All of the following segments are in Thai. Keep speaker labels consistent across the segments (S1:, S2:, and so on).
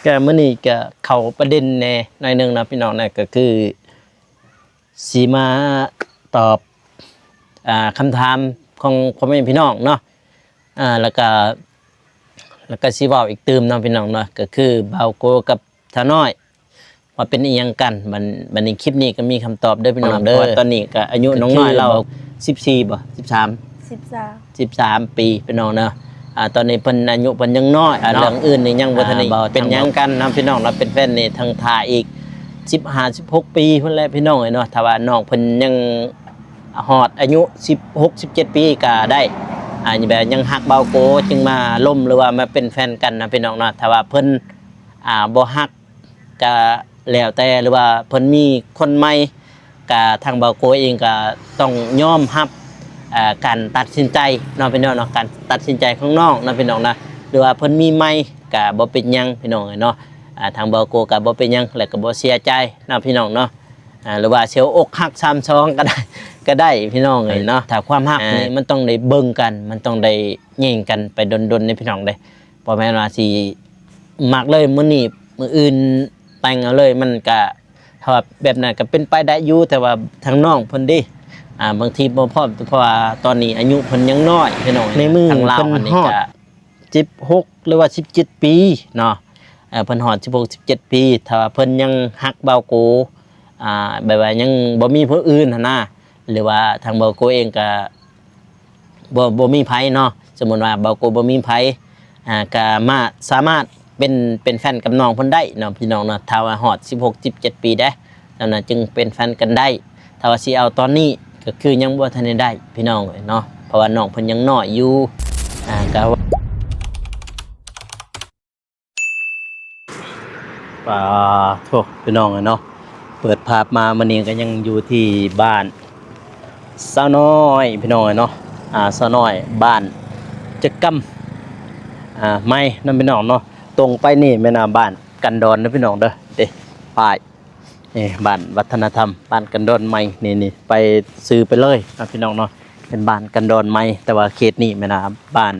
S1: ก็มื้อนี้ก็เข้าประเด็นแหน่หน่อยหนึงนะพี่น้องนะก็คือสิมาตอบคำถามของพ่อแม่พี่น้องเนาะแล้วก็สิเว้าอีกตื่มเนาะพี่น้องเนาะก็คือเบาโกกับทาน้อยว่าเป็นอีหยังกันบัดนี้คลิปนี้ก็มีคำตอบเด้อพี่น้องเด้อตอนนี้ก็อายุน้องน้อยเรา14บ่13ปีพี่น้องเนาะตอนนี้เพิ่นอายุเพิ่นยังน้อยเรื่องอื่นนี่ยังบ่ทันได้เป็นหยังกันนะพี่น้องเราเป็นแฟนนี่ทางท่าอีก15-16ปีเพิ่นแหละพี่น้องเนาะถ้าว่าน้องเพิ่นยังฮอดอายุ16-17ปีก็ได้แบบยังฮักเบาโกจึงมาล่มหรือว่ามาเป็นแฟนกันนะพี่น้องเนาะถ้าว่าเพิ่นบ่ฮักก็แล้วแต่หรือว่าเพิ่นมีคนใหม่ก็ทางเบาโกเองก็ต้องยอมรับการตัดสินใจเนาะพี่น้องเนาะการตัดสินใจของน้องเนาะพี่น้องนะหรือว่าเพิ่นมีใหม่ก็บ่เป็นหยังพี่น้องเนาะทางเบาโกก็บ่เป็นหยังแล้วก็บ่เสียใจเนาะพี่น้องเนาะหรือว่าเสียวอกหัก32ก็ได้พี่น้องเนาะถ้าความฮักนี่มันต้องได้เบิ่งกันมันต้องได้แย่งกันไปดนๆในพี่น้องเด้บ่แม่นว่าสิมักเลยมื้อนี้มื้ออื่นแต่งเอาเลยมันก็ถ้าแบบนั้นก็เป็นไปได้อยู่แต่ว่าทางน้องเพิ่นดิบางทีบ่พร้อมเพราะว่าตอนนี้อายุเพิ่นยังน้อยพี่น้องในมือทางลาวอันนี้ก็16หรือว่า17ปีเนาะเพิ่นฮอด16-17ปีถ้าว่าเพิ่นยังฮักเบาโกแบบว่ายังบ่มีผู้อื่นหั่นนะหรือว่าทางเบาโกเองก็บ่มีไผเนาะสมมุติว่าเบาโกบ่มีไผก็สามารถเป็นแฟนกับน้องเพิ่นได้เนาะพี่น้องเนาะถ้าว่าฮอด16-17ปีได้แล้วน่ะจึงเป็นแฟนกันได้ถ้าว่าสิเอาตอนนี้ก็คือยังบ่ทันได้พี่น้องเนาะเพราะว่าน้องเพิ่นยังน้อยอยู่ก็โทษพี่น้องเนาะเปิดภาพมามื้อนี้ก็ยังอยู่ที่บ้านสาวน้อยพี่น้องเนาะสาวน้อยบ้านจักกำไม่นำพี่น้องเนาะตรงไปนี่แม่น้ำบ้านกันดอนนะพี่น้องเด้อเด้ป้ายนี่บ้านวัฒนธรรมบ้านกันดอนใหม่นี่ไปซื้อไปเลยนะพี่น้องเนาะเป็นบ้านกันดอนใหม่แต่ว่าเขตนี้แม่น้ำบ้าน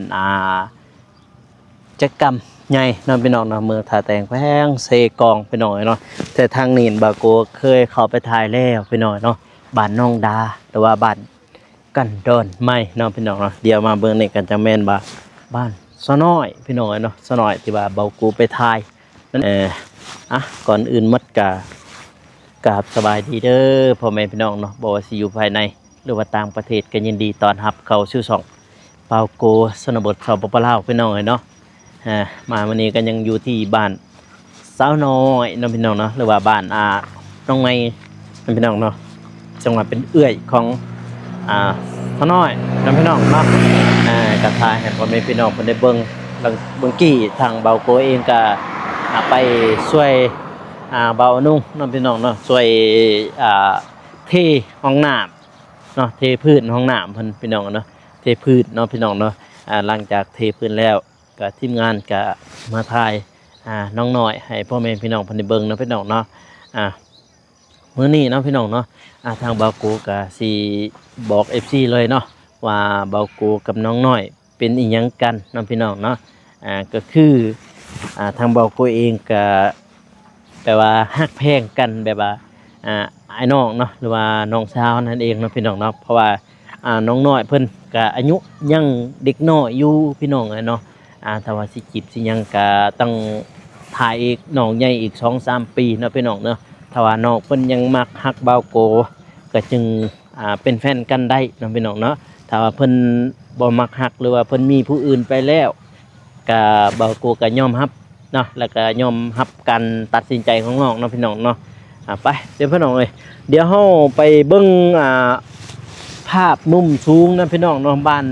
S1: จักกำใหญ่เนาะพี่น้องเนาะเมืองท่าแตงแพงเซกองพี่น้องเนาะแต่ทางนี้บาโกเคยเข้าไปถ่ายแล้วพี่น้องเนาะบ้านน้องดาหรือว่าบ้านกันดอนใหม่เนาะพี่น้องเนาะเดี๋ยวมาเบิ่งนี่กันจะแม่นบ้านสน้อยพี่น้องเนาะสน้อยที่ว่าเบากูไปถ่ายนั่นก่อนอื่นมัดกราบสบายดีเด้อพ่อแม่พี่น้องเนาะบ่ว่าสิอยู่ภายในหรือว่าต่างประเทศก็ยินดีต้อนรับเข้าสู่ช่องเบาโกชนบทชาวปปลาวพี่น้องเนาะมาวันนี้ก็ยังอยู่ที่บ้านสาวน้อยน้องพี่น้องเนาะหรือว่าบ้านน้องไม้น้องพี่น้องเนาะจังหวัดเป็นเอื้อยของสาวน้อยน้องพี่น้องเนาะกระทายให้พ่อแม่พี่น้องเพิ่นได้เบิ่งกี้ทางเบาโกเองก็ไปช่วยเบานุ่งน้องพี่น้องเนาะช่วยเทห้องน้ำเนาะเทพื้นห้องน้ำเพิ่นพี่น้องเนาะเทพื้นเนาะพี่น้องเนาะหลังจากเทพื้นแล้วก็ทีมงานก็มาถ่ายน้องน้อยให้พ่อแม่พี่น้องเพิ่นได้เบิ่งเนาะพี่น้องเนาะมื้อนี้เนาะพี่น้องเนาะทางเบาโกก็สิบอก FC เลยเนาะว่าเบาโกกับน้องน้อยเป็นอีหยังกันเนาะพี่น้องเนาะก็คือทางเบาโกเองก็แปลว่าฮักแพงกันแบบว่าไอ้น้องเนาะหรือว่าน้องสาวนั่นเองเนาะพี่น้องเนาะเพราะว่าน้องน้อยเพิ่นก็อายุยังเด็กน้อยอยู่พี่น้องเนาะถ้าว่าสิจีบสิหยังก็ต้องถ่ายอีกน้องใหญ่อีก 2-3 ปีเนาะพี่น้องเนาะถ้าว่าน้องเพิ่นยังมักฮักเบาโกก็จึงเป็นแฟนกันได้เนาะพี่น้องเนาะถ้าว่าเพิ่นบ่มักฮักหรือว่าเพิ่นมีผู้อื่นไปแล้วก็เบาโกก็ยอมรับเนาะแล้วก็ยอมรับการตัดสินใจของน้องเนาะพี่น้องเนาะไปเดี๋ยวพี่น้องเลยเดี๋ยวเฮาไปเบิ่งภาพมุมสูงนะพี่น้องเนาะบ้าน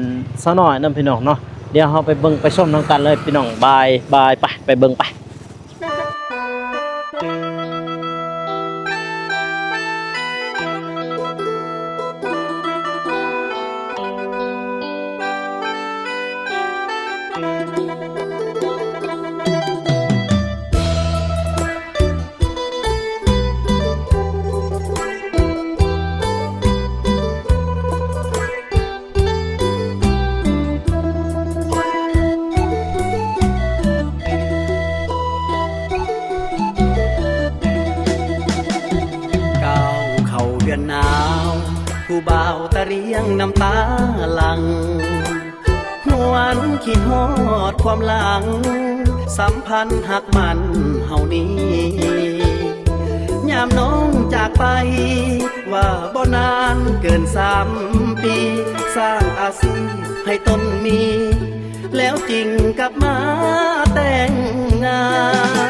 S1: สาวน้อยนะพี่น้องเนาะเดี๋ยวเฮาไปเบิ่งไปชมนำกันเลยพี่น้องบายไปเบิ่งไป
S2: อนหนาวผู้บ่าวตะเรียงน้ำตาหลังหวนคิดฮอดความหลังสัมพันธ์หักมันเฮานี้ยามน้องจากไปว่าบ่นานเกิน3 ปีสร้างอาชีพให้ตนมี แล้วจริงกลับมาแต่งงา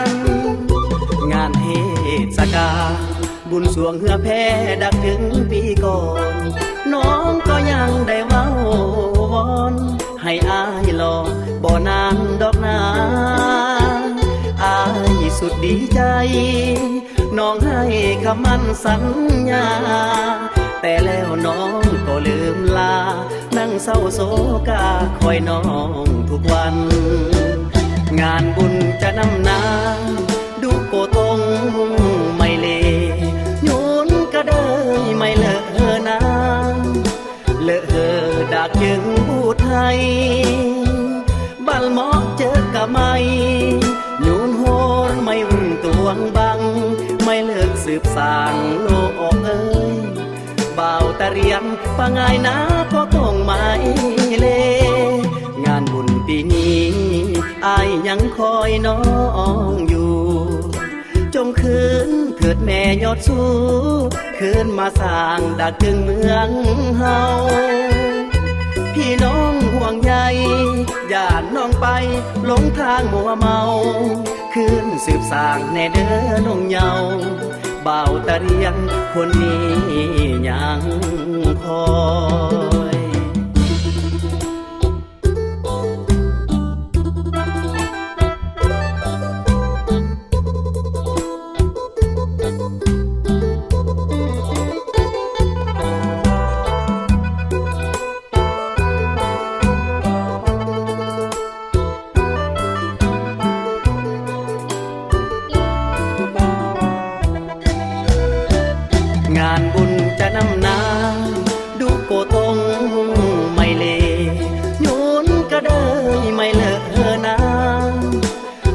S2: นงานเทศกาลบุญสวงเหือแพดักถึงปีก่อนน้องก็ยังได้เว้าวอนให้อายรอบ่นานดอกนาอายสุดดีใจน้องให้คำมั่นสัญญาแต่แล้วน้องก็ลืมลานั่งเศร้าโศกาคอยน้องทุกวันงานบุญจะนำนาดูโกตงไม่เลยุนก็เดยไม่เลอะนาเลอะเฮอดักจึงพูดไทยบัลหมอเจอกะไม่ยุนโหรไม่วุ่นตวงบังไม่เลิกสืบสางโลกออกเอ้ยบ่าวตะเรียมปะงายนะก็ต้องไม่เลงานบุญปีนี้อายยังคอยน้องอยู่จงคืนเถิดแม่ยอดสู้คืนมาสร้างดักถึงเมืองเฮาพี่น้องห่วงใยญาติน้องไปหลงทางมัวเมาคืนสืบสร้างแน่เด้อน้องเยาบ่าวตะเรียงคนนี้ยังคอยงานบุญจะนำนาดูโกตงไม่เลยุนก็เดยไม่เลอะนา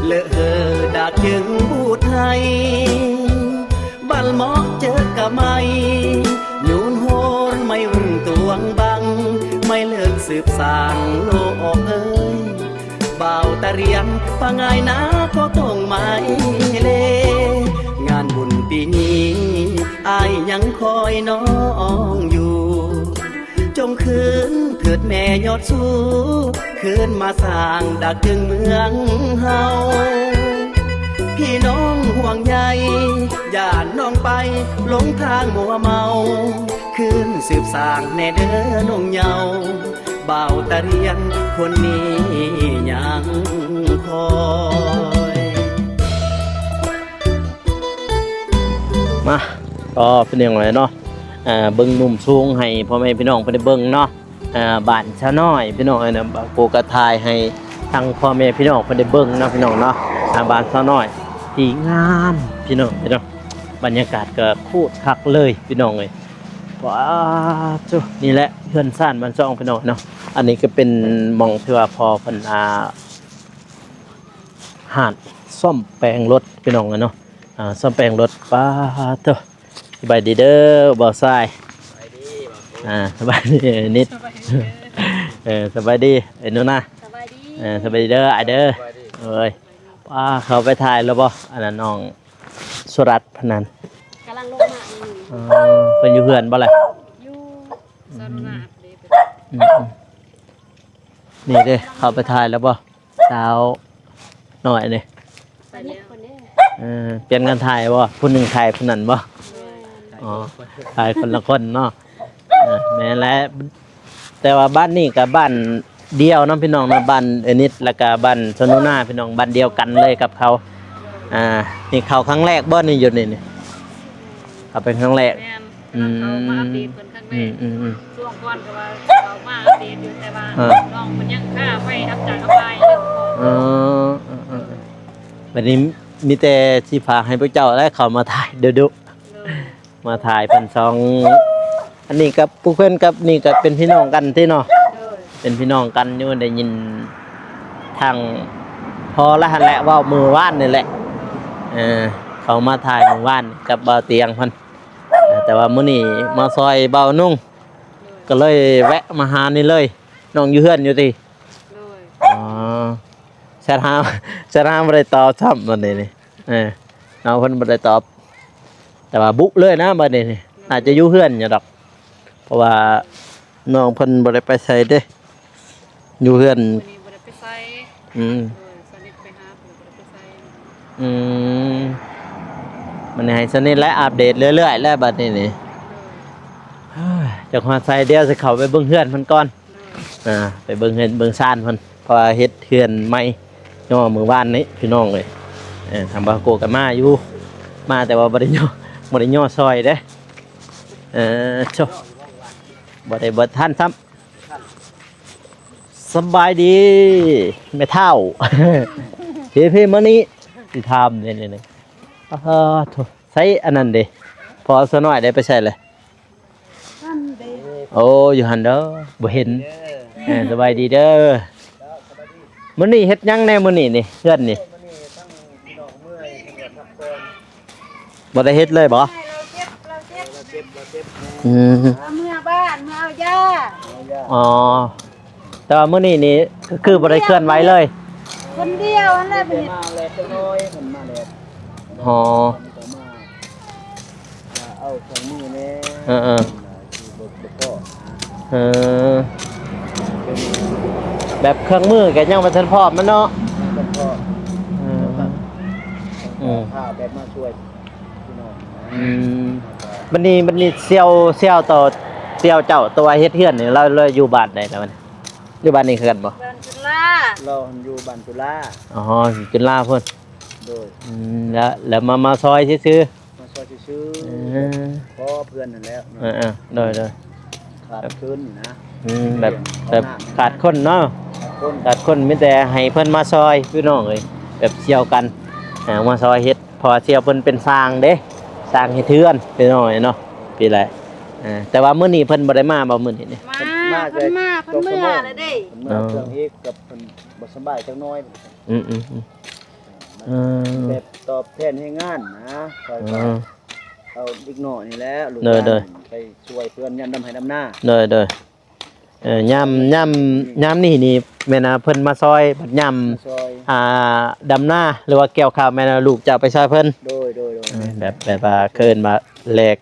S2: เลอะเฮอดักจึงพูดไทยบัลหมอเจอกะไม่ยุนโหรไม่วุ่นตวงบังไม่เลิกสืบสางโลกออกเอ้ยบ่าวตะเรียมปะงายนะก็ต้องไม่เลงานบุญปีนี้อายยังคอยน้องอยู่จงคืนเถิดแม่ยอดสู้คืนมาสร้างดักถึงเมืองเฮาพี่น้องห่วงใยญาติน้องไปหลงทางมัวเมาคืนสืบสร้างแน่เด้อน้องเยาบ่าวตะเรียงคนนี้ยังคอย
S1: มาก็เป็นอย่างไรเนาะเบิ่งหนุ่มสูงให้พ่อแม่พี่น้องเพิ่นได้เบิ่งเนาะบ้านชะน้อยพี่น้องเนี่ยโปรกระทายให้ทั้งพ่อแม่พี่น้องเพิ่นได้เบิ่งเนาะพี่น้องเนาะบ้านชะน้อยที่งามพี่น้องบรรยากาศก็โคตรคักเลยพี่น้องเอ้ยว้าจุนี่แหละเฮือนซ่านบ้านช่องพี่น้องเนาะอันนี้ก็เป็นหม่องที่ว่าพอเพิ่นหาดซ่อมแปลงรถพี่น้องเนาะซ่อมแปลงรถป้าเถอะสบายดีเด้อบ่าวทรายสบายดีนิดสบายดีไอ้นู่นนะสบายดีเด้อไอเด้อเอ้ยป้าเขาไปถ่ายแล้วบ่อันนั้นน้องสุรัตน์พนัน
S3: กำลังลงมา
S1: เป็นอยู่เพื่อนบ่ล่ะ
S3: อยู่สรุนา
S1: นี่เด้เขาไปถ่ายแล้วบ่สาวหน่อยนี่
S3: ไปแล้วคนนี้
S1: เปลี่ยนกันถ่ายบ่ผู้หนึ่งถ่ายผู้นั้นบ่อ๋อถ่ายคนละคนเนาะแม่และแต่ว่าบ้านนี่กับบ้านเดียวน้องพี่น้องนะบ้านนิดแล้วก็บ้านชนุนาพี่น้องบ้านเดียวกันเลยกับเขานี่เขาครั้งแรกบ่นี่อยู่นี่เขาเป็นครั้งแรก
S3: เขามาอัปเดตเพิ่นครั้งแรกช่วงก่อนก็ว่าเขามาอัปเดตอยู่แต่ว่าน้องมันยังค่าไฟทับจากเข้าไป
S1: วันนี้มีแต่ที่พาให้พวกเจ้าและเขามาถ่ายดุมาถ่ายเป็นซองอันนี้กับผู้เพื่อนกับนี่ก็เป็นพี่น้องกันที่เนาะเป็นพี่น้องกันอยู่ได้ยินทางพอละหันแหละว่ามือว่านนี่แหละเขามาถ่ายมือว่านกับบ่าวเตียงพัน แต่ว่ามื้อนี้มาซอยเบานุ่งก็เลยแวะมาหานี่เลยน้องอยู่เฮือนอยู่ติ
S3: เลย
S1: อ๋อแชทหาแชทหาบ่ได้ตอบซ้ำบัดนี้นี่น้องเพิ่นบ่ได้ตอบ แต่ว่าบุเลยนะบัดนี้นี่อาจจะอยู่เฮือนอยู่ดอก เพราะว่าน้องเพิ่นบ่ได้ไปไสเด้อยู่เฮือน
S3: วันนี้บ่ได้ไปใส่
S1: อืม
S3: สนิทไปหาเพิ่นบ่ได้ไปใส่
S1: อืมมันให้สนิทและอัปเดตเรื่อยๆแล้วบัดนี้นี่เฮ้ยจากฮอดไสเดียวสิเข้าไปเบิ่งเฮือนเพิ่นก่อน ไปเบิ่งเฮือนเบิ่งซ่านเพิ่นเพราะว่าเฮ็ดเฮือนใหม่ย่อมื้อวานนี้พี่น้องเอ้ยทางบาโกก็มาอยู่มาแต่ว่าบ่ได้ย่อซอยเด้โชบ่ได้เบิดทันซ้ำสบายดีแม่เฒ่า พี่มื้อนี้สิถามนี่โถ่ใส่อันนั้นเด้พอซะหน่อยได้ไปใช้เลยโอ้อยู่หั่นเด้อบ่เห็นสบายดีเด้อมื้อนี้เฮ็ดหยังแน่มื้อนี้นี่เฮือนนี่บ่ได้เฮ็ดเลยบ่อืม
S4: เมื่อบ้านเมื่อเอาย่า
S1: อ๋อแต่ว่ามื้อนี้นี่ก็คือบ่ได้เคลื่อนไหวเลย
S4: คนเดียวนั่นแหละเป็น
S2: มาแล้วจังน้อยมันมาแล้ว
S1: อ๋อ
S2: มันก็มาเอาเครื่องมือแน่
S1: เออ
S2: บ่พอ
S1: เออแบบเครื่องมือก็ยังบ่ทันพร้อมมันเนาะ
S2: บ่พอ
S1: อืม
S2: ข้าวแบบมาช่วยพี่น้อง
S1: บัดนี้เสี่ยวต่อเสี่ยวเจ้าตัวเฮ็ดเฮือนนี่เราอยู่บ้านใดแล้วมันอยู่บ้านนี้คือกันบ่
S4: บ้านจุฬา
S2: เราอยู่บ้านตุลา
S1: อ๋อจุฬาพุ่น
S2: โดย
S1: แล้วมาซอยซื่อ
S2: มาช่วยซื้อ
S1: ๆ
S2: พอเพื่อนนั่นแหล้ว
S1: โดย
S2: ขาดทุนนะ
S1: แบบขาดคนเนาะ
S2: คน
S1: ขาดคนมีแต่ให้เพิ่นมาซอยพี่น้องเอ้ยแบบเสี่ยวกันมาซอยเฮ็ดพอเสี่ยวเพิ่นเป็นสร้างเด้สร้างเฮ็ดเทือนพี่น้องเอ้ยเนาะพี่ไรแต่ว่ามื้อนี้เพิ่นบ่ได้มาบ่มื้อนี้นี่
S4: มาเพิ่นมาเพิ่นเมื่อเลยเด้
S2: เมื่อเครื่องอีกกับเพิ่นบ่สบายจังน้อย แบบตอบแทนให้งานนะคอยก็เอาอีกหน่อยนี่แหละลูกหลานไปช่วยเพื่อนยามดำให้ดำหน้า
S1: เด้อยามนี่แม่นเพิ่นมาซอยบัดยาม
S2: ซอย
S1: ดำหน้าหรือว่าเกี่ยวข้าวแม่นลูกจะเอาไปซอยเพิ่น
S2: โดย
S1: แบบว่าเคินมาแลก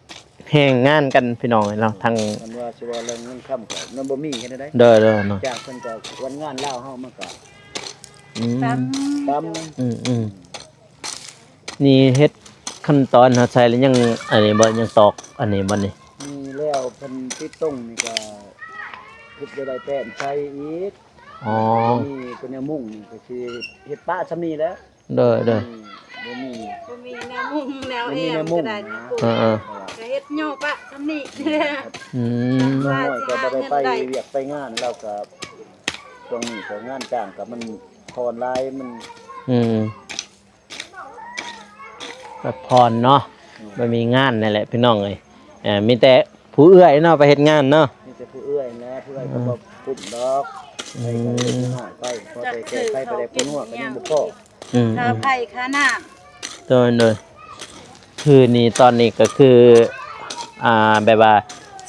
S1: แห่งงานกันพี่น้องเนาะทั้ง
S2: มันว่าสิว่าเรื่องเงินค่ำก็มันบ่มีเฮ็ดได้
S1: เด้อเนาะ
S2: จากเพิ่นก็วันงานลาวเฮามันก็
S4: ตาม
S2: ตาม
S1: นี่เฮ็ดขั้นตอนเฮาใช้แล้วยังอันนี้บ่ยังตอกอันนี้บ่นี่
S2: มีแล้วเพิ่นติดตรงนี่ก็เฮ็ดได้แต้มใช้อีก
S1: อ๋อ
S2: นี่ตัวเนี่ยมุ่งนี่ก็สิเฮ็ดป้าซำนี้แหล้ว
S1: เด้อ
S2: บ่มี
S4: บ่มีแนวมุ่งแนว
S2: บ่
S4: เอ
S2: มี
S4: ม
S2: แนว
S4: ก็
S2: มุ่ง
S4: ได้
S2: นะ
S4: ก็เฮ็ดย่อปะซำนี้
S1: อืม
S2: น้อยก็บ่ได้ไปเวียกไปงานเราก็ช่วงนี้ก็งานจ้างก็มันพรหลายมัน
S1: แบบพรเนาะบ่มีงานนั่นแหละพี่น้องเอ้ยมีแต่ผู้เอื้อยเนาะไปเฮ็ดงานเนาะ
S2: มีแต่ผู้เอื้อยนะผู้เอื้อยก็บ่กลุ่มดอกไปก็เล็กน้อยไปพอได้แก้ไขไปได้ปนหัวก็ยังบ่พอ
S4: ค่าไผค่าน้ำ
S1: โดยคือนี่ตอนนี้ก็คือแบบว่า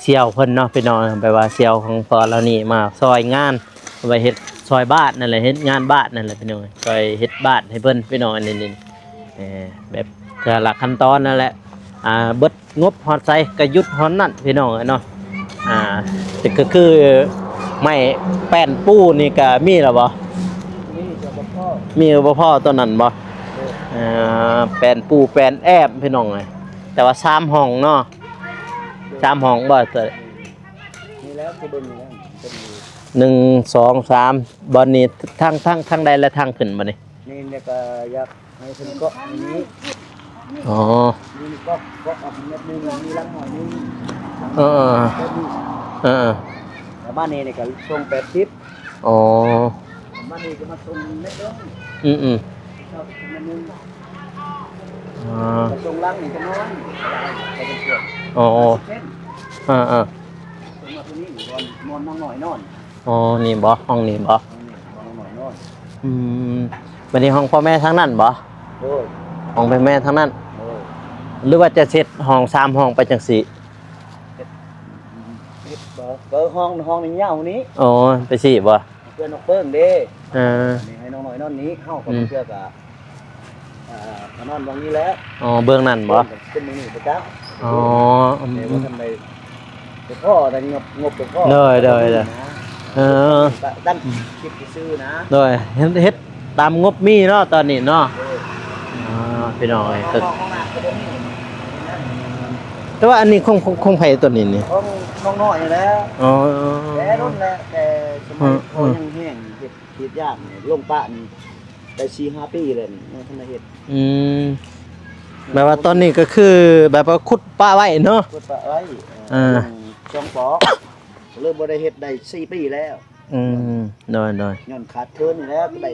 S1: เสี่ยวเพิ่นเนาะพี่น้องแบบว่าเสี่ยวของพอเรานี่มาซอยงานไปเฮ็ดซอยบ้านนั่นแหละเฮ็ดงานบ้านนั่นแหละพี่น้องซอยเฮ็ดบ้านให้เพิ่นพี่น้องอันนี้แบบแต่ละขั้นตอนนั่นแหละเบิดงบฮอดไสก็หยุดฮอดนั่นพี่น้องเนาะแต่ก็คือไม้แป้นปูนี่ก็มีแล้วบ่
S2: นี่จะบ่พอ
S1: มีบ่พอตัวนั้นบ่แป้นปูแป้นแอบพี่น้องเอ้ยแต่ว่า3ห้องเนาะ3ห้องบ่ตัว
S2: นี่แล้วคือเบิ่งนี่แล้วเป็นอยู่
S1: 1 2 3บ่นี่ทางใดและทางขึ้นบ่นี่
S2: นี่เนี่ยก็อยากให้เพิ่นเกาะอันนี้
S1: อ๋อ
S2: นี่เกาะอันเม็ดนึงมีลังหอยนึง
S1: เออ
S2: แต่บ้านนี้นี่ก็ส่ง80
S1: อ๋อ
S2: บ้านนี้ก็มาส่งเม็ดนึง
S1: อืม
S2: เท่าเม็ดนึง
S1: อ๋อ
S2: มาส่งลังนี่ก็นอนไปเป็นเชือก
S1: อ๋อ
S2: เส้น
S1: ส่งมา
S2: ตัวนี้นอนน้องหน่อยนอน
S1: อ๋อนี่บ่ห้องนี้บ่
S2: น้องหน่อยนอน
S1: บัดนี้ห้องพ่อแม่ทั้งนั้นบ่
S2: โดย
S1: ห้องพ่อแม่ทั้งนั้น
S2: โดย
S1: หรือว่าจะเซตห้อง3ห้องไปจังซี่
S2: บ เบอร์ห้องนี้ยาวนี้
S1: อ๋อไปสิบ่
S2: เพื่อนนกเปิ้งเด้ นี่ให้น้องหน่อยนอนนี้เข้ากับเพื่อนกับมานอนตรงนี้แล้ว
S1: อ๋อเบื้องนั้นบ่
S2: เป็นมือหนึ่งประจักษ์
S1: อ๋อ
S2: เดี๋ยวทำไมเดี๋ยวพ่อแต่งบเดี๋ยวพ่อ ตั้งคลิปซื้อนะ
S1: โดยเฮ็ดตามงบมีเนาะตอนนี้เนาะอ๋อพี่น้องเอ้ยแต่ว่าอันนี้คงไผตัวนี้นี่
S2: น้องน้อยแล้ว
S1: อ๋อ
S2: แต่รุ่นแล้วแต่สมัยเขายังแห้งเห็ดยากลงปะนี่ได้4-5 ปีเลยนี่ท่านเห็ด
S1: อืมหมายว่าตอนนี้ก็คือแบบว่าขุดป่าไว้เนาะ
S2: กดปะไว้ช่องปอกเริ่มบ่ได้เฮ็ดได้4 ปีแล้ว
S1: อืมน้อย
S2: ย้อนขาดเทินนี่แล้วก็ได้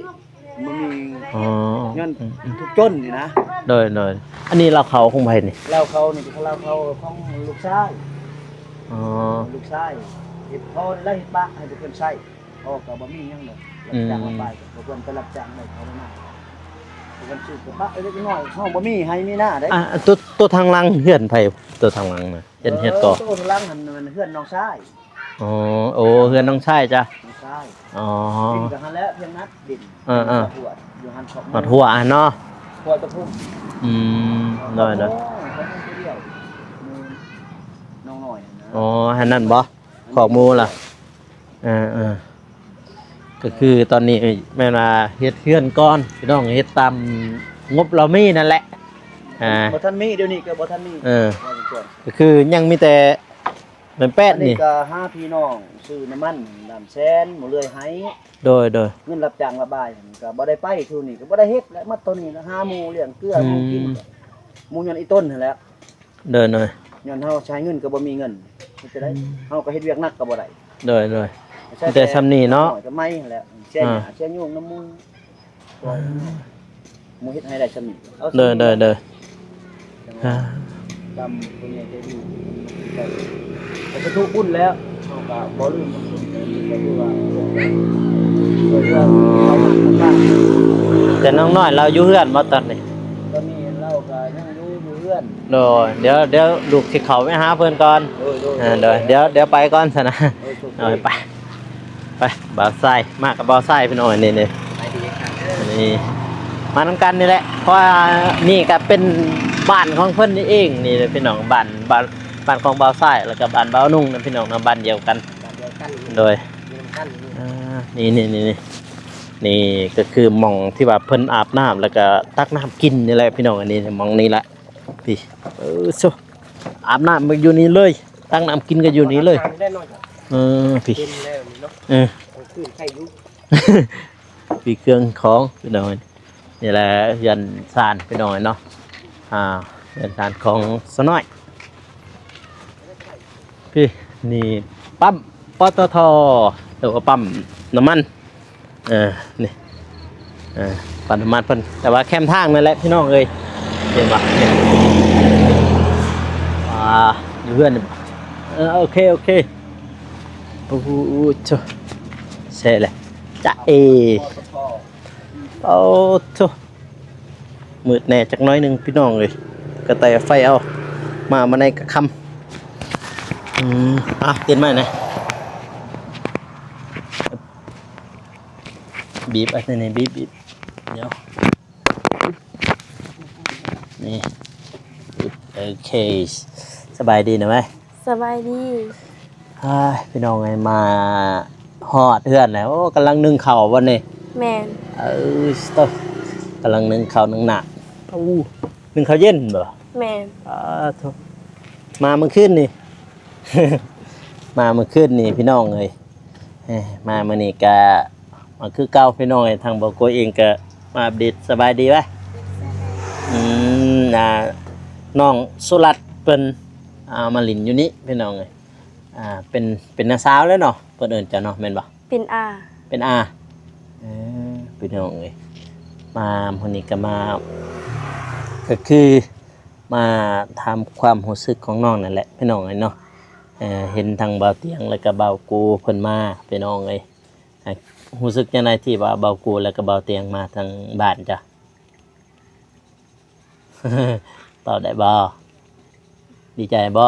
S2: มันมี
S1: อ๋อ
S2: ย้อนทุกจนนี่นะ
S1: น้อยอันนี้เราเขาคงไผนี่
S2: เราเขานี่เขาเราเขาของลูกชาย
S1: อ๋อ
S2: ลูกชายเฮ็ดพ่อได้เฮ็ดปะให้เพิ่นใช้พ่อก็บ่มีหยังดอกรับจ้างมาไปก็เพิ่นก็รับจ้างได้เขาได้มาเพิ่นซื้อกับปะเล็กน้อยเฮาบ่มีให้มีหน้าได้
S1: อ่ะตัวทางหลังเฮือนไผตัวทางหลังน่ะเฮ็ดก่อ
S2: ตัวหลังมันเฮือนน้องชาย
S1: อ๋อโอ้เฮือนน้องชายจ้ะ
S2: น้องชาย
S1: อ๋อ
S2: ดินก็หันแล้วเพียงนัดดินหัวอยู่หันขอบ
S1: มาทั่วอ่ะเนาะ
S2: หัวตะพุ่ม
S1: อืมน้อย
S2: เขาเดียวน้องหน่อยนะ
S1: อ๋อหันนั่นบ่ขอกหมูล่ะก็คือตอนนี้แม่นว่าเฮ็ดเฮือนก่อนพี่น้องเฮ็ดตามงบเรามีนั่นแหละ
S2: บ่ทันมีเดี๋ยวนี้ก็บ่ทันมี
S1: ก็คือยังมีแต่เป็นแป้น
S2: อัน
S1: นี่
S2: นี้ก็5พี่น้องซื้อน้ำมันน้ำแซนหมดเลยให้
S1: โดย
S2: เงินรับจ้างระบายก็บ่ได้ไปคือนี่ก็บ่ได้เฮ็ดแล้วมาตัวนี้หาหมูเลี้ยงเกลือหมูกินหมูยันอีต้นนั่นแหละ
S1: เดินหน่อย
S2: ย้อนเฮาใช้เงินก็บ่มีเงินจะได้เฮาก็เฮ็ดเวียกหนักก็บ่ได้
S1: โดยแต่ซ้ำนี่เนาะ
S2: ก็ไม่นั่นแหละแช่หญ้าแช่ยุ่งน้ำมูกหมูเฮ็ดให้ได้ซ้ำนี่
S1: เดิน
S2: ดำตัวใหญ่ใจดีแต่ก็ทุกบุญแล้วเฮาก็บ่ลืมก็คือว่าเราทำกัน
S1: แต่น้องน้อยเราอยู่เฮือนบ่ตอนนี้
S2: ตอนนี้เราก็ยังอยู่เพื่อน
S1: โดยเดี๋ยวลูกสิเข้าไปหาเพิ่นก่อนเดี๋ยวไปก่อนซะนะเอาไปบ่าวไส้มากับบ่าวไส้พี่น้อยนี่นี่มานำกันนี่แหละเพราะว่านี่ก็เป็นบ้านของเพิ่นนี่เองนี่พี่น้องบ้านของบ่าวไส้แล้วก็บ้านบ่าวนุ่งนั่นพี่น้องบ้านเดียวกันโดยนี่ก็คือหม่องที่ว่าเพิ่นอาบน้ำแล้วก็ตักน้ำกินนี่แหละพี่น้องอันนี้หม่องนี้แหละพี่อาบน้ำมาอยู่นี่เลยตักน้ำกินก็อยู่นี่เลยพี่
S2: คือใครยุ
S1: พี่เครื่องของพี่น้องนี่แหละยันซานพี่น้องเนาะยันซานของสน้อยพี่นี่ปั๊มปตทหรือว่าปั๊มน้ำมันนี่ปั๊มน้ำมันเพิ่นแต่ว่าแคมทางนั่นแหละพี่น้องเอ้ยเห็นปะอยู่เพื่อนโอเคโอ้โหเสร็จเลยจ้าโอ้โธ่มืดแน่จักน้อยหนึงพี่น้องเลยกระต่ายไฟเอามาในกระคำเตียนไหมนะบีบอันนี้บีบเดี๋ยวนี่โอเคสบายดีนะไหม
S5: สบายดี
S1: พี่น้องไงมาฮอดเฮือนแล้วกำลังนึ่งข้าววันนี้
S5: แมน
S1: สต๊อกกำลังนึ่งข้าวนึ่งหนักนึ่งข้าวเย็นบ่
S5: แมน
S1: มาเมื่อคืนนี่ มาเมื่อคืนนี่พี่น้องเลยมาเมื่อนี้ก็มาคือเก่าพี่น้องทางบ่โกเองก็มาอัปเดตสบายดีป่ะน้องสุรัตน์เพิ่นมาหลินอยู่นี่พี่น้องเลยเป็นน้าสาวแล้วเนาะเพิ่นเอิ้นจ้ะเนาะแม่นบ่
S5: เป็นอา
S1: เป็นอาพี่น้องเลยมาวันนี้ก็มาก็คือมาทำความรู้สึกของน้องนั่นแหละพี่น้องเลยเนาะเห็นทางเบาเตียงแล้วก็เบากูเพิ่นมาพี่น้องเลยรู้สึกยังไงที่ว่าเบากูแล้วก็เบาเตียงมาทางบ้านจ้ะ ตอบได้บ่ดีใจบ่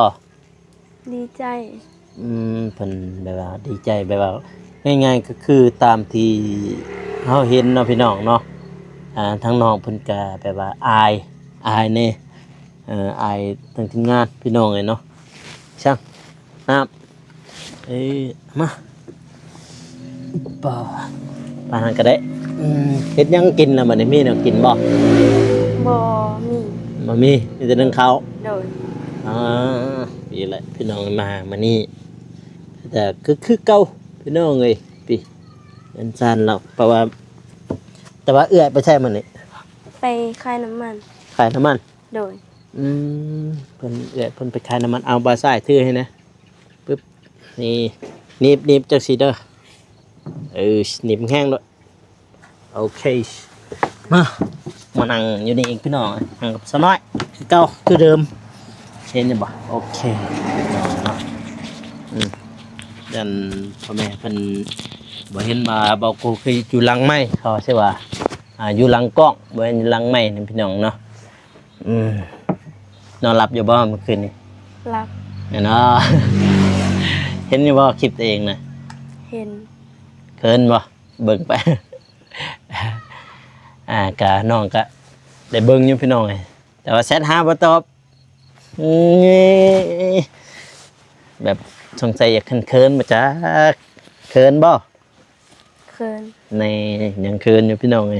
S5: ดีใจ
S1: เพิ่นแบบว่าดีใจแบบว่าง่ายๆก็คือตามที่เฮาเห็นเนาะพี่น้องเนาะทางน้องเพิ่นก็แบบว่าอายแน่อายทางทีมงานพี่น้องเลยเนาะช่างน้ำมาป่าปานนั้นก็ได้เฮ็ดหยังกินแล้วบัดนี้มีแนวกินบ่
S5: บ่มี
S1: มีแต่นึ่งข้าว
S5: โดย
S1: พี่แหละพี่น้องมานี่แต่คือเก่าพี่น้องเอ้ยพี่เป็นซานเราเพราะว่าแต่ว่าเอื้อยไปใช่มันนี่
S5: ไปขายน้ำมัน
S1: ขายน้ำมัน
S5: โดย
S1: เพิ่นเอื้อยเพิ่นไปขายน้ำมันเอาบาซ่ายถือให้นะปึ๊บนี่หนีบจักสีเด้อหนีบแห้งด้วยโอเคมานั่งอยู่นี่เองพี่น้องนั่งกับสน้อยคือเก่าคือเดิมเห็นยังบ่โอเคเนาะดันพ่อแม่เพิ่นบ่เห็นมาบอกกูคืออยู่หลังไม้เขาใช่ว่าอยู่หลังกล้องบ่เห็นอยู่หลังไม้นี่พี่น้องเนาะนอนหลับอยู่บ่เมื่อคืนนี้
S5: รับ
S1: เนาะ เห็นอยู่บ่คลิปตัวเองนะ
S5: เห็น
S1: เกินบ่เบิ่งไป กะน้องก็ได้เบิ่งอยู่พี่น้องไงแต่ว่าแชทหาบ่ตอบแบบสงสัยอยากเคินๆมาจ้าเคินบ่
S5: เคิน
S1: ในยังเคินอยู่พี่น้องไง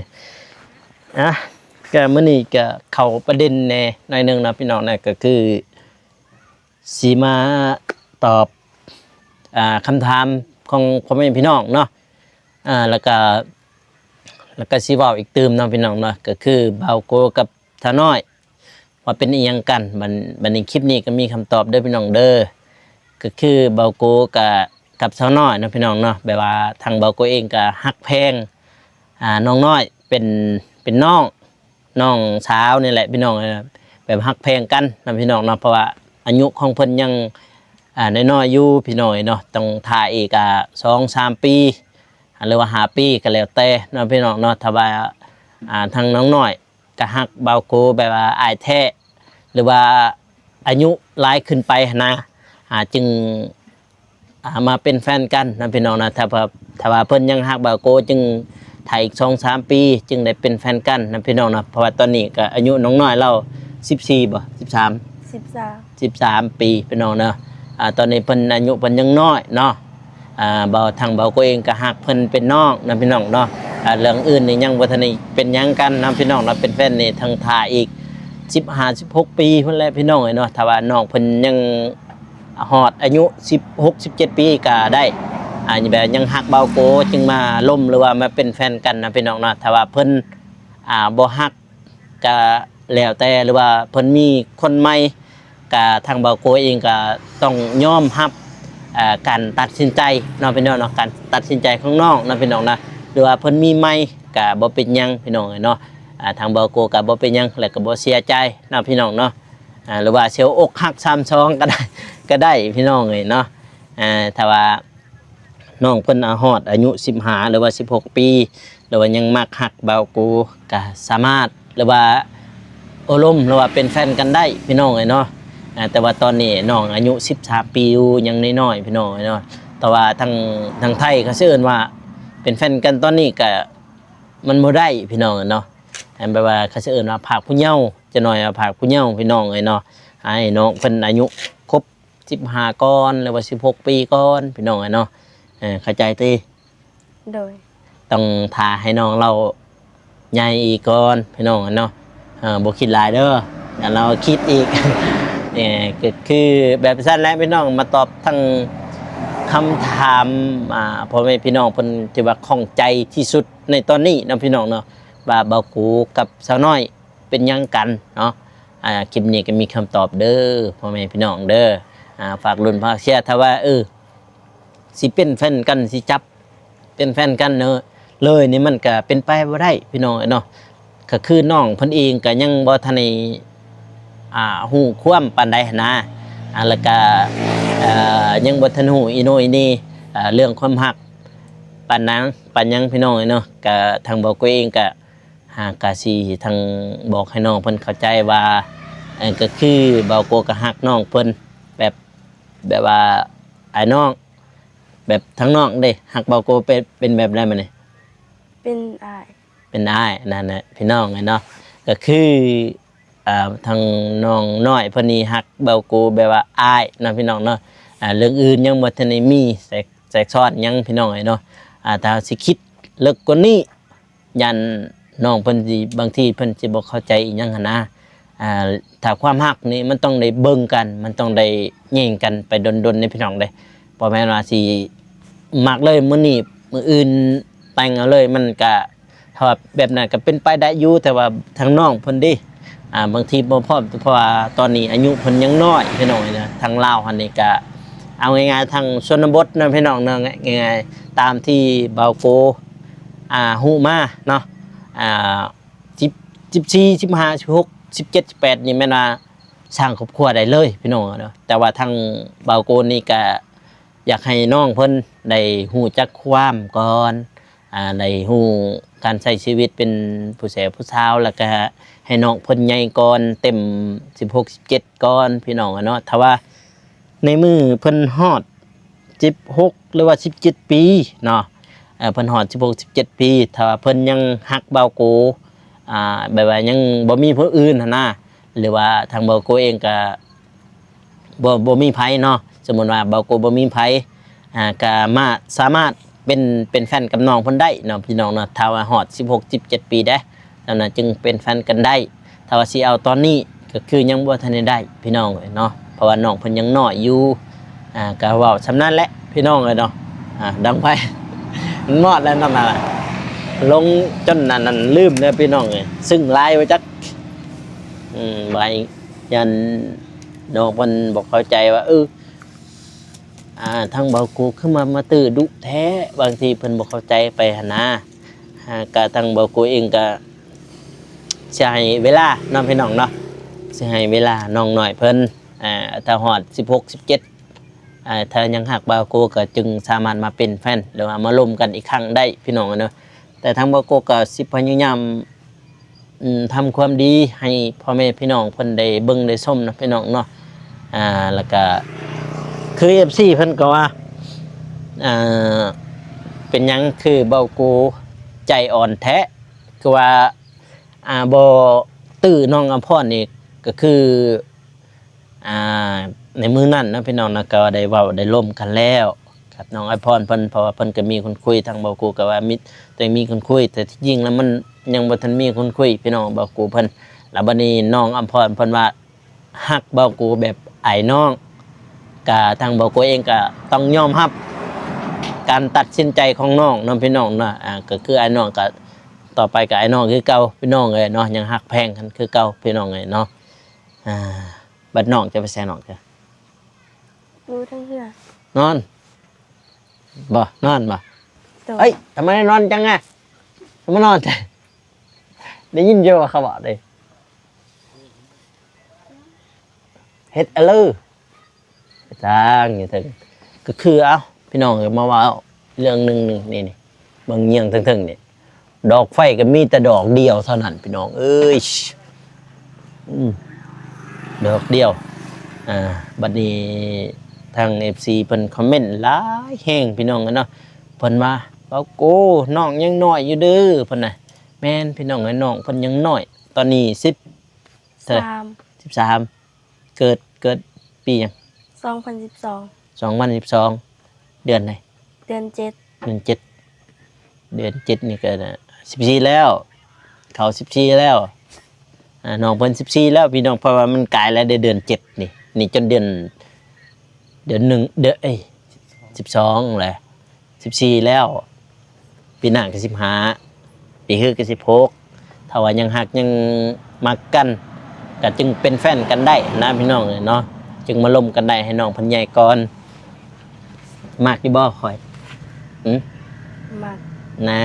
S1: ก็มื้อนี้ก็เข้าประเด็นแน่หน่อยหนึงนะพี่น้องนะก็คือสิมาตอบคำถามของพ่อแม่พี่น้องเนาะแล้วก็สิเว้าอีกตื่มเนาะพี่น้องเนาะก็คือเบาโกกับทาน้อยว่าเป็นอีหยังกันบัดนี้คลิปนี้ก็มีคำตอบเด้อพี่น้องเด้อก็คือเบาโกกับสาวน้อยเนาะพี่น้องเนาะแบบว่าทางเบาโกเองก็ฮักแพงน้องน้อยเป็นน้องสาวนี่แหละพี่น้องแบบฮักแพงกันนะพี่น้องเนาะเพราะว่าอายุของเพิ่นยังน้อยๆอยู่พี่น้อยเนาะต้องถ่ายอีก2-3 ปีหรือว่า5 ปีก็แล้วแต่เนาะพี่น้องเนาะถ้าว่าทางน้องน้อยก็ฮักเบาโกแบบว่าอ้ายแท้หรือว่าอายุหลายขึ้นไปนะจึงมาเป็นแฟนกันนะพี่น้องนะถ้าว่าเพิ่นยังฮักเบาโกจึงถ่ายอีก2-3 ปีจึงได้เป็นแฟนกันนะพี่น้องนะเพราะว่าตอนนี้ก็อายุน้องน้อยเรา14บ่13 ปีพี่น้องเนาะตอนนี้เพิ่นอายุเพิ่นยังน้อยเนาะทางเบาโกเองก็ฮักเพิ่นเป็นน้องนะพี่น้องเนาะเรื่องอื่นนี่ยังบ่ทันได้เป็นหยังกันนะพี่น้องเราเป็นแฟนนี่ทางถ่ายอีก15-16 ปีเพิ่นแหละพี่น้องเนาะถ้าว่าน้องเพิ่นยังฮอดอายุ16-17 ปีก็ได้แบบยังฮักเบาโกจึงมาล่มหรือว่ามาเป็นแฟนกันนะพี่น้องเนาะถ้าว่าเพิ่นบ่ฮักก็แล้วแต่หรือว่าเพิ่นมีคนใหม่ก็ทางเบาโกเองก็ต้องยอมรับการตัดสินใจเนาะพี่น้องเนาะการตัดสินใจของน้องเนาะพี่น้องนะหรือว่าเพิ่นมีใหม่ก็บ่เป็นหยังพี่น้องเนาะทางเบาโกก็บ่เป็นหยังแล้วก็บ่เสียใจเนาะพี่น้องเนาะหรือว่าเสียวอกหัก32ก็ได้พี่น้องเนาะถ้าว่าน้องเพิ่นฮอดอายุ15หรือว่า16 ปีหรือว่ายังมักฮักเบาโกก็สามารถหรือว่าโอลมหรือว่าเป็นแฟนกันได้พี่น้องเนาะแต่ว่าตอนนี้น้องอายุ13 ปีอยู่ยังน้อยๆพี่น้องเนาะแต่ว่าทางไทยเขาเชื่อว่าเป็นแฟนกันตอนนี้ก็มันบ่ได้พี่น้องเนาะแปลว่าเขาเชื่อว่าภาคผู้เยาว์จะน้อยภาคผู้เยาว์พี่น้องเนาะให้น้องเพิ่นอายุครบ15ก่อนหรือว่า16 ปีก่อนพี่น้องเนาะเข้าใจติ
S5: โดย
S1: ต้องทาให้น้องเราใหญ่อีกก่อนพี่น้องเนาะบ่คิดหลายเด้ออย่าเราคิดอีก ก็คือแบบสั้นแล้วพี่น้องมาตอบทั้งคำถามพ่อแม่พี่น้องเพิ่นที่ว่าข้องใจที่สุดในตอนนี้เนาะพี่น้องเนาะว่าเบากูกับสาวน้อยเป็นหยังกันเนาะคลิปนี้ก็มีคำตอบเด้อพ่อแม่พี่น้องเด้อฝากลุ้นฝากเชียร์ถ้าว่าสิเป็นแฟนกันสิจับเป็นแฟนกันเนอะเลยนี่มันก็เป็นไปบ่ได้พี่น้องเนาะก็คือน้องเพิ่นเองก็ยังบ่ทันได้ฮู้ความปานใดนะแล้วก็ยังบ่ทันฮู้อีโนอีนี่เรื่องความรักปานนั้นปานยังพี่น้องเนาะก็ทางบ่ก็เองก็ก็สิทางบอกให้น้องเพิ่นเข้าใจว่าก็คือเบาโกก็ฮักน้องเพิ่นแบบว่า อ้ายน้องแบบทั้งน้องเด้ฮักเบาโกเป็นแบบไรมาเนี่ย
S5: เป็นอาย
S1: เป็นอ้ายนั่นแหละพี่น้องไงเนาะก็คือทางน้องน้อยเพิ่นนี่ฮักเบาโกแบบว่าอ้ายเนาะพี่น้องเนาะเรื่องอื่นยังบ่ทันได้มีแทรกซ้อนยังพี่น้องไงเนาะถ้าสิคิดเลิกกว่านี้ยันน้องเพิ่นสิบางทีเพิ่นสิบ่เข้าใจอีหยังหั่นนะถ้าความฮักนี่มันต้องได้เบิ่งกันมันต้องได้แย่งกันไปดนๆในพี่น้องเด้บ่แม่นว่าสิมักเลยมื้อนี้มื้ออื่นแต่งเอาเลยมันก็ถ้าว่าแบบนั้นก็เป็นไปได้อยู่แต่ว่าทางน้องเพิ่นดิบางทีบ่พร้อมเพราะว่าตอนนี้อายุเพิ่นยังน้อยพี่น้องนะทางลาวหั่นนี่ก็เอาง่ายๆทางชนบทนะพี่น้องเนาะง่ายๆตามที่เบาโกฮู้มาเนาะ14 15 16 17 18นี่แม่นว่าสร้างครอบครัวได้เลยพี่น้องเนาะแต่ว่าทางเบาโกนี่ก็อยากให้น้องเพิ่นได้ฮู้จักความก่อนได้ฮู้การใช้ชีวิตเป็นผู้แสผู้สาวแล้วก็ให้น้องเพิ่นใหญ่ก่อนเต็ม16 17ก่อนพี่น้องเนาะถ้าว่าในมือเพิ่นฮอด16หรือว่า17ปีเนาะเพิ่นฮอด16 17ปีถ้าว่าเพิ่นยังฮักเบาโกแบบว่ายังบ่มีผู้อื่นหั่นนะหรือว่าทางเบาโกเองก็บ่มีไผเนาะสมมุติว่าเบาโกบ่มีไผก็สามารถเป็นแฟนกับน้องเพิ่นได้เนาะพี่น้องเนาะถ้าว่าฮอด16 17ปีได้นั่นน่ะจึงเป็นแฟนกันได้ถ้าว่าสิเอาตอนนี้ก็คือยังบ่ทันได้พี่น้องเนาะเพราะว่าน้องเพิ่นยังน้อยอยู่ก็เว้าสำนั้นแหละพี่น้องเนาะดังไปมันมอดแล้วนั่นน่ะลงจนนั่นลืมเด้อพี่น้องซึ่งลายไว้จักไว้ยันน้องเพิ่นบ่เข้าใจว่าทางเบากูขึ้นมาตื้อดุแท้บางทีเพิ่นบ่เข้าใจไปหั่นนะก็ทางเบากูเองก็สิให้เวลาน้องพี่น้องเนาะสิให้เวลาน้องหน่อยเพิ่นถ้าฮอด16 17ถ้ายังหักเบากูก็จึงสามารถมาเป็นแฟนหรือว่ามาร่วมกันอีกครั้งได้พี่น้องเนาะแต่ทางเบากูก็สิพยายามทำความดีให้พ่อแม่พี่น้องเพิ่นได้เบิ่งได้ชมนะพี่น้องเนาะแล้วก็คือ FC เพิ่นก็ว่าเป็นหยังคือเบากูใจอ่อนแท้คือว่าบ่ตื้อน้องอำพรนี่ก็คือในมื้อนั้นนะพี่น้องนะก็ได้เว้าได้ร่วมกันแล้วกับน้องอำพรเพิ่นเพราะว่าเพิ่นก็มีคนคุยทางเบากูก็ว่าแต่มีคนคุยแต่ที่จริงแล้วมันยังบ่ทันมีคนคุยพี่น้องเบากูเพิ่นแล้วบัดนี้น้องอำพรเพิ่นว่าฮักเบากูแบบไอ้น้องก็ทางเบากูเองก็ต้องยอมรับการตัดสินใจของน้องพี่น้องเนาะก็คือไอ้น้องก็ต่อไปก็ไอ้น้องคือเก่าพี่น้องเอ้ยเนาะยังฮักแพงกันคือเก่าพี่น้องเอ้ยเนาะบัดน้องจะไปแซ่น้องจ้ะ
S5: รู้ทั้งเพื่อน
S1: นอนนอนบ่
S5: โดย
S1: เอ้ยทำไมนอนจังไงทำไมนอนแต่ได้ยินเยอะว่าเขาบอกเลยเฮ็ดอะไรจ้างอยู่ถึงก็คือเอาพี่น้องมาว่าเรื่องหนึ่งนี่บางเงียงถึงนี่ดอกไฟก็มีแต่ดอกเดียวเท่านั้นพี่น้องเอ้ยดอกเดียวบัดนี้ทาง FC เพิ่นคอมเมนต์หลายแห้งพี่น้องกันเนาะเพิ่นว่าเบาโกน้องยังน้อยอยู่เด้อเพิ่นน่ะแม่นพี่น้องไอ้น้องเพิ่นยังน้อยตอนนี้13เกิดปีหยัง
S5: 2012
S1: 2012เดือนไหน
S5: เดือน 7
S1: เดือน7นี่ก็14แล้วเขา14แล้วน้องเพิ่น14แล้วพี่น้องเพราะว่ามันกลายแล้วเดือน7นี่จนเดือน1เดือน12แหละ14แล้วปีหน้าก็15ปีคือก็16ถ้าว่ายังฮักยังมักกันก็จึงเป็นแฟนกันได้นะพี่น้องเนาะจึงมาล้มกันได้ให้น้องเพิ่นใหญ่ก่อนมักอยู่บ่ค่อย
S5: มัก
S1: นะ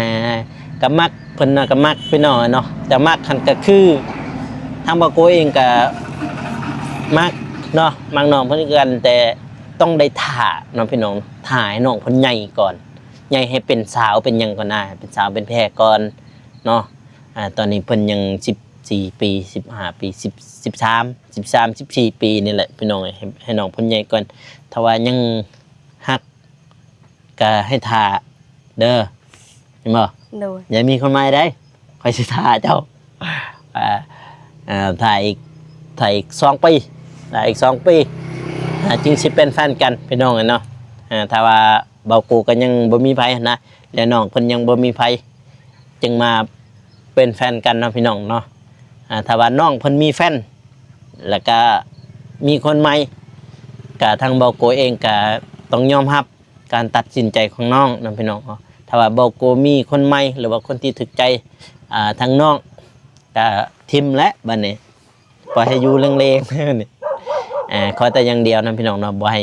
S1: ก็มักเพิ่นน่ะก็มักพี่น้องเนาะแต่มักคันก็คือทางบ่โกเองก็มักเนาะมักน้องเพิ่นกันแต่ต้องได้ถ่าน้องพี่น้องถ่าให้น้องเพิ่นใหญ่ก่อนใหญ่ให้เป็นสาวเป็นหยังก่อนนะเป็นสาวเป็นแพรก่อนเนาะตอนนี้เพิ่นยัง14ปี15ปี13 14ปีนี่แหละพี่น้องให้น้องเพิ่นใหญ่ก่อนถ้าว่ายัง ฮักก็ให้ท่าเด้อเห็นบ่
S5: โดย
S1: อย่ามีคนใหม่ได้คอยสิท่าเจ้าถ่ายอีก2 ปีถ่ายอีก2 ปีจึงสิเป็นแฟนกันพี่น้องเนาะถ้าว่าเบากูก็ยังบ่มีไผนะแล้วน้องเพิ่นยังบ่มีไผจึงมาเป็นแฟนกันเนาะพี่น้องเนาะถ้าว่าน้องเพิ่นมีแฟนแล้วก็มีคนใหม่ก็ทางเบากูเองก็ต้องยอมรับการตัดสินใจของน้องนะพี่น้องเนาะถ้าว่าเบากูมีคนใหม่หรือว่าคนที่ถูกใจทางน้องก็ทิมและบัดนี้ปล่อยให้อยู่เลงๆ นี่ขอแต่อย่างเดียวนะพี่น้องเนาะบ่ให้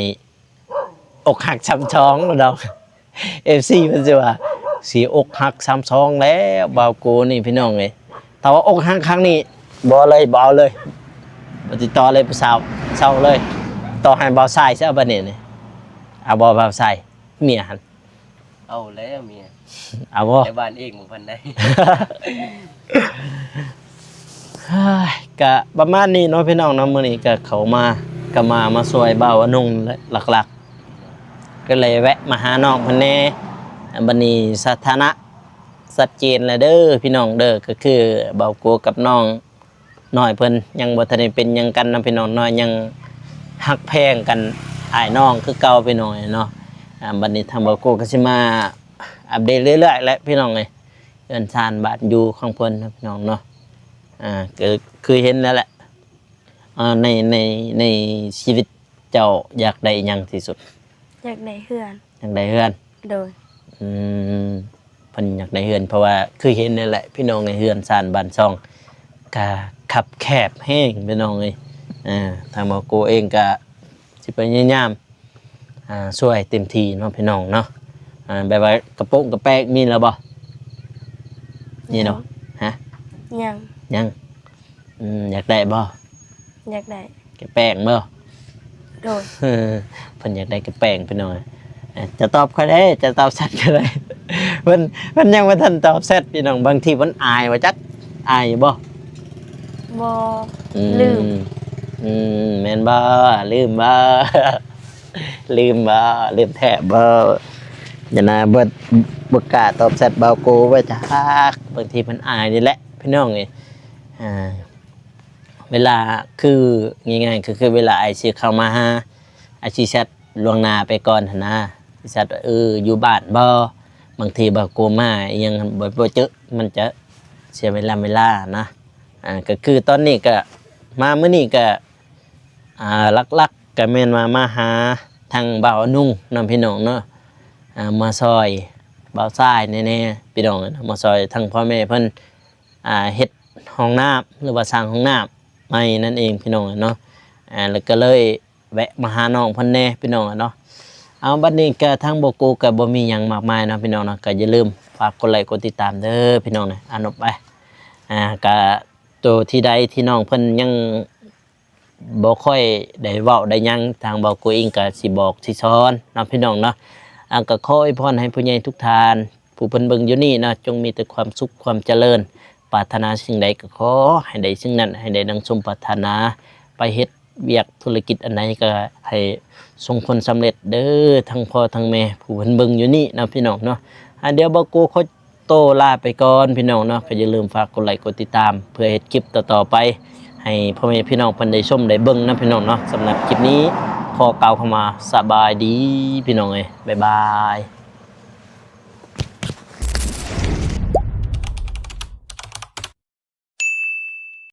S1: อกหักช้ำช้องดอก FC มันสิว่าสีอกหักช้ำช้องแล้วบ่าวกูนี่พี่น้องเอ้ยถ้าว่าอกหักครั้งนี้บ่เลยบ่เอาเลยบ่ติดต่อเลยผู้สาวเศร้าเลยต่อให้บ่าวชายซะบัดนี้นี่เอาบ่บ่าวชายเมียหั่น
S6: เอาแล้วเมีย
S1: เอาบ่
S6: ในบ้านเองหมู่เพิ่นได้
S1: เฮ้ยก็ประมาณนี้เนาะพี่น้องเนาะมื้อนี้ก็เขามาก็มาช่วยบ่าวอนุ่งหลักๆก็เลยแวะมาหาน้องเพิ่นแน่บัดนี้สถานะชัดเจนแล้วเด้อพี่น้องเด้อก็คือบ่าวโกกับน้องน้อยเพิ่นยังบ่ทันได้เป็นหยังกันนะพี่น้องน้อยยังฮักแพงกันอ้ายน้องคือเก่าพี่น้องเนาะบัดนี้ทางบ่าวโกก็สิมาอัปเดตเรื่อยๆแหละพี่น้องเอ้ยเอิ้นชานบ้านอยู่ของเพิ่นนะพี่น้องเนาะก็คือเห็นแล้วแหละในชีวิตเจ้าอยากได้หยังที่สุด
S5: อยากได้เฮือน
S1: อยากได้เฮือน
S5: โดย
S1: เพิ่นอยากได้เฮือนเพราะว่าคือเห็นนั่นแหละพี่น้องในเฮือนซ่านบ้านช่องก็ขับแคบแห้งพี่น้องเอ้ยทางหมอโกเองก็สิพยายามช่วยเต็มที่เนาะพี่น้องเนาะแบบว่ากระโปรงกระแปกมีแล้วบ่นี่เนาะฮะ
S5: ยัง
S1: ยังอยากได้บ่
S5: อยากได้
S1: กระแป้งบ่
S5: โดย
S1: เพิ่นอยากได้กระแป้งไปหน่อยจะตอบก็ได้จะตอบชัดก็ได้ มันยังบ่ทันตอบแซดพี่น้องบางทีมันอายว่าจักอายบ่
S5: บ่ลืม
S1: แม่นบ่ลืมบ่ ลืมบ่ลืมแทบบ่อย่าน่าบ่กล้าตอบแซดเบาโกว่าจักบางทีมันอายนี่แหละพี่น้องเอ้ยเวลาคือง่ายๆคือเวลาไอ้สิเข้ามาหาไอ้สิแชทล่วงหน้าไปก่อนหั่นนะสิแชทอยู่บ้านบ่บางทีบ่โกมายังบ่เจอมันจะเสียเวลานะก็คือตอนนี้ก็มามื้อนี้ก็ลักๆก็แม่นมาหาทางบ่าวนุ่งนำพี่น้องเนาะมาซอยบ่าวชายแน่ๆพี่น้องมาซอยทางพ่อแม่เพิ่นเฮ็ดห้องน้ำหรือว่าสร้างห้องน้ำไม่นั่นเองพี่น้องเนาะแล้วก็เลยแวะมาหาน้องเพิ่นแน่พี่น้องเนาะเอาบัดนี้ก็ทางโบกูก็บ่มีหยังมากมายนะพี่น้องเนาะก็อย่าลืมฝากกดไลค์กดติดตามเด้อพี่น้องนะอ่านออกไปก็ตัวที่ใดที่น้องเพิ่นยังบ่ค่อยได้เว้าได้หยังทางโบกูเองก็สิบอกสิสอนเนาะพี่น้องเนาะก็ขออวยพรให้ผู้ใหญ่ทุกท่านผู้เพิ่นเบิ่งอยู่นี่เนาะจงมีแต่ความสุขความเจริญปรารถนาสิ่งใดก็ขอให้ได้สิ่งนั้นให้ได้ดังสมปรารถนาไปเฮ็ดเวียกธุรกิจอันไหนก็ให้ส่งผลสำเร็จเด้อทั้งพ่อทั้งแม่ผู้เพิ่นเบิ่งอยู่นี่นะพี่น้องเนาะเดี๋ยวบ่กูขอโตลาไปก่อนพี่น้องเนาะก็อย่าลืมฝากกดไลค์กดติดตามเพื่อเฮ็ดคลิปต่อๆไปให้พ่อแม่พี่น้องเพิ่นได้ชมได้เบิ่งนะพี่น้องเนาะสำหรับคลิปนี้ขอกล่าวเข้ามาสบายดีพี่น้องเอ้ยบ๊ายบาย